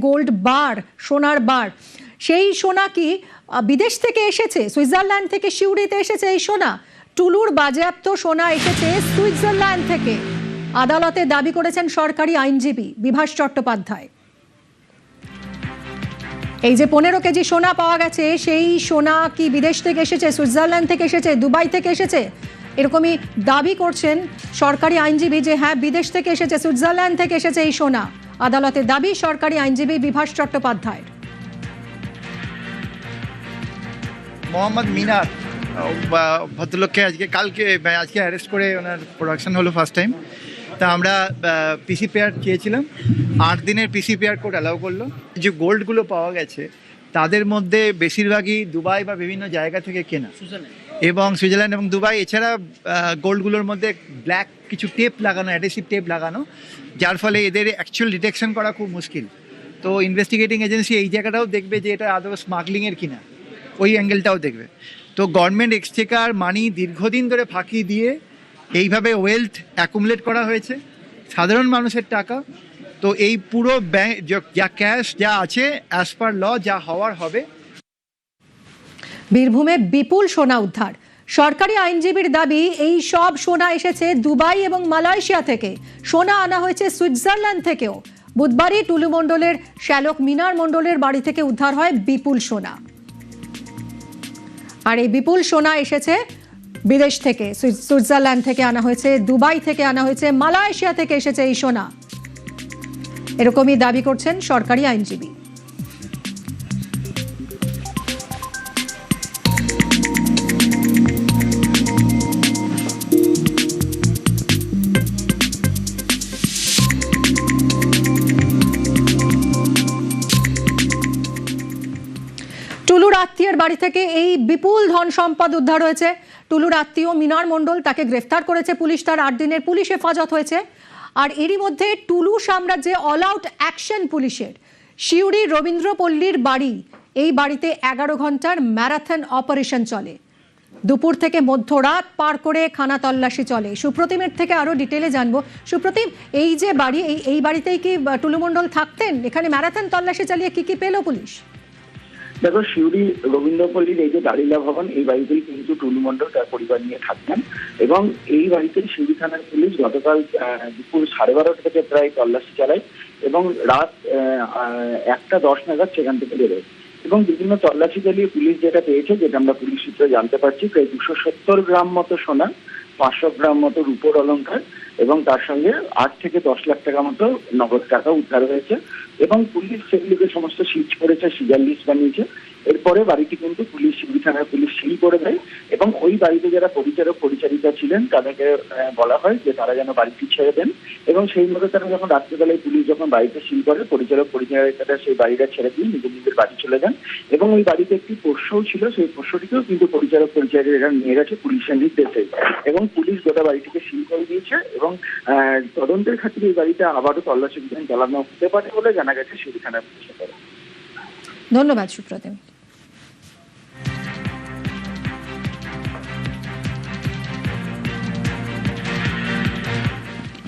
Gold বার, সোনার বার, সেই সোনা কি বিদেশ থেকে এসেছে? সুইজারল্যান্ড থেকে সিউড়িতে এসেছে এই সোনা। টুলুর বাজেয়াপ্ত সোনা এসেছে সুইজারল্যান্ড থেকে। আদালতে দাবি করেছেন সরকারি আইনজীবী বিভাস চট্টোপাধ্যায়। এই যে 15 কেজি সোনা পাওয়া গেছে, সেই সোনা কি বিদেশ থেকে এসেছে, সুইজারল্যান্ড থেকে এসেছে, দুবাই থেকে এসেছে? এরকমই দাবি করছেন সরকারি আইনজীবী যে হ্যাঁ বিদেশ থেকে এসেছে, সুইজারল্যান্ড থেকে এসেছে এই সোনা। আদালতে দাবি সরকারি আইনজীবী বিভাস চট্টোপাধ্যায়। মোহাম্মদ মিনার ভদ্রলোককে আজকে অ্যারেস্ট করে ওনার প্রোডাকশন হলো ফার্স্ট টাইম। তা আমরা পিসিপিআর চেয়েছিলাম, 8 দিনের পিসিপিআর কোর্ট অ্যালাউ করলো। যে গোল্ডগুলো পাওয়া গেছে তাদের মধ্যে বেশিরভাগই দুবাই বা বিভিন্ন জায়গা থেকে কেনা, এবং সুইজারল্যান্ড এবং দুবাই। এছাড়া গোল্ডগুলোর মধ্যে ব্ল্যাক কিছু টেপ লাগানো, অ্যাডহেসিভ টেপ লাগানো, যার ফলে এদের অ্যাকচুয়াল ডিটেকশন করা খুব মুশকিল। তো ইনভেস্টিগেটিং এজেন্সি এই জায়গাটাও দেখবে যে এটা আদৌ স্মাগলিংয়ের কিনা, ওই অ্যাঙ্গেলটাও দেখবে। তো গভর্নমেন্ট এক্সচেকার মানি দীর্ঘদিন ধরে ফাঁকি দিয়ে এইভাবে ওয়েলথ অ্যাকুমুলেট করা হয়েছে, সাধারণ মানুষের টাকা। তো এই পুরো ব্যাংক যা ক্যাশ যা আছে অ্যাজ পার ল যা হওয়ার হবে। বীরভূমে বিপুল সোনা উদ্ধার। সরকারি আইনজীবীর দাবি এই সব সোনা এসেছে দুবাই এবং মালয়েশিয়া থেকে। সোনা আনা হয়েছে সুইজারল্যান্ড থেকেও। বুধবারই টুলু মণ্ডলের শ্যালক মিনার মণ্ডলের বাড়ি থেকে উদ্ধার হয় বিপুল সোনা। আর এই বিপুল সোনা এসেছে বিদেশ থেকে, সুইজারল্যান্ড থেকে আনা হয়েছে, দুবাই থেকে আনা হয়েছে, মালয়েশিয়া থেকে এসেছে এই সোনা। এরকমই দাবি করছেন সরকারি আইনজীবী। টুলুর আত্মীয়ের বাড়ি থেকে এই বিপুল ধন সম্পদ উদ্ধার হয়েছে। টুলুর আত্মীয় মিনার মণ্ডল, তাকে গ্রেফতার করেছে পুলিশ। তার 8 দিনের পুলিশ হেফাজত হয়েছে। আর এরই মধ্যে টুলু সাম্রাজ্যে অল আউট অ্যাকশন পুলিশের। সিউড়ি রবীন্দ্রপল্লীর বাড়ি, এই বাড়িতে 11 ঘন্টার ম্যারাথন অপারেশন চলে। দুপুর থেকে মধ্যরাত পার করে খানা তল্লাশি চলে। সুপ্রতিমের থেকে আরো ডিটেলে জানবো। সুপ্রতিম, এই যে বাড়ি, এই বাড়িতেই কি টুলু মণ্ডল থাকতেন? এখানে ম্যারাথন তল্লাশি চালিয়ে কি পেল পুলিশ? দেখো, সিউড়ি রবীন্দ্রপল্লীর এই যে দাঁড়িলা ভবন, এই বাড়িতেই কিন্তু টুলু মণ্ডল তার পরিবার নিয়ে থাকতেন। এবং এই বাড়িতে সিউড়ি থানার পুলিশ গতকাল দুপুর 12:30 থেকে প্রায় তল্লাশি চালায় এবং রাত 1:10 নাগাদ সেখান থেকে বেরোয়। এবং বিভিন্ন তল্লাশি চালিয়ে পুলিশ যেটা পেয়েছে, যেটা আমরা পুলিশ সূত্রে জানতে পারছি, প্রায় 270 গ্রাম মতো সোনা, 500 গ্রাম মতো রূপোর অলংকার এবং তার সঙ্গে 8 থেকে 10 লাখ টাকা মতো নগদ টাকা উদ্ধার হয়েছে। এবং পুলিশ সেগুলিকে সমস্ত সিজ করেছে, সিজার লিস্ট বানিয়েছে। এরপরে বাড়িটি কিন্তু পুলিশ, সিউড়ি থানার পুলিশ সিল করে দেয়। এবং ওই বাড়িতে যারা পরিচারক পরিচারিকা ছিলেন তাদেরকে বলা হয় যে তারা যেন বাড়িটি ছেড়ে দেন। এবং সেই মতো তারা যখন রাত্রিবেলায় পুলিশ যখন বাড়িতে সিল করে, পরিচারক পরিচারিকারা সেই বাড়িটা ছেড়ে দিয়ে নিজের বাড়ি চলে যান। এবং ওই বাড়িতে একটি পোষ্যও ছিল, সেই পোষ্যটিকেও কিন্তু পরিচারক পরিচারিকারা নিয়ে গেছে পুলিশের নির্দেশে। এবং পুলিশ গোটা বাড়িটিকে সিল করে দিয়েছে। এবং তদন্তের খাতিরে এই বাড়িতে আবারও তল্লাশি অভিযান চালানো হতে পারে বলে জানা গেছে সিউড়ি থানার পুলিশের। ধন্যবাদ সুপ্রতিম।